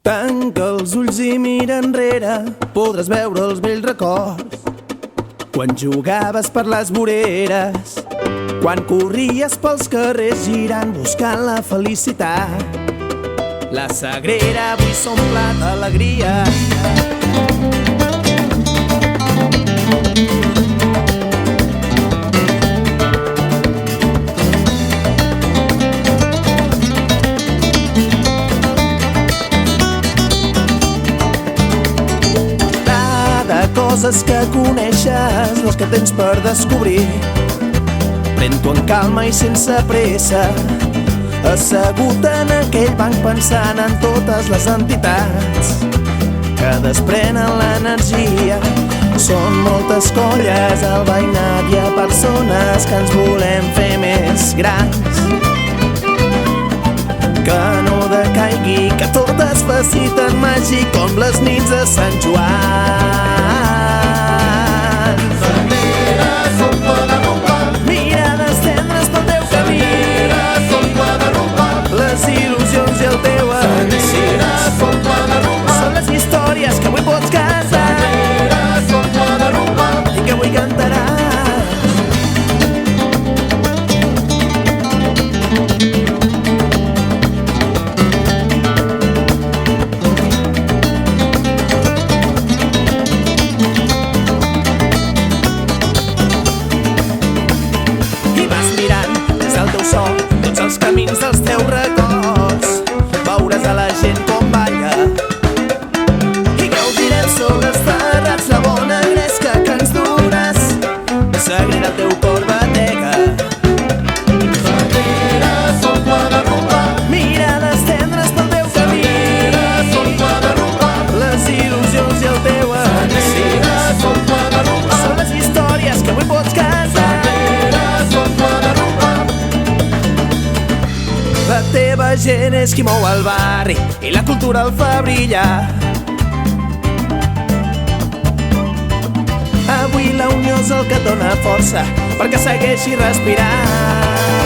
Tanca els ulls i mira enrere, podràs veure els vells records. Quan jugaves per les voreres, quan corries pels carrers girant buscant la felicitat. La Sagrera avui s'omple d'alegria. Coses que coneixes, les que tens per descobrir. Pren-t'ho en calma i sense pressa, assegut en aquell banc pensant en totes les entitats que desprenen l'energia. Són moltes colles al veïnat, hi ha persones que ens volem fer més grans. Que no decaigui, que tot es faci tan màgic com les nits de Sant Joan. Mirades tendres pel teu camí, les il·lusions i el teu encís són les històries que avui pots cantar i que avui cantaràs. Tots els camins dels teus records, veuràs a la gent com balla i gaudirem sobre els terrats la bona gresca que ens dones. Sagrera el teu cor batega, mirades tendres pel teu camí, les il·lusions i el teu encís són les històries que avui pots cantar. La teva gent és qui mou el barri i la cultura el fa brillar. Avui la unió és el que et dona força perquè segueixi respirant.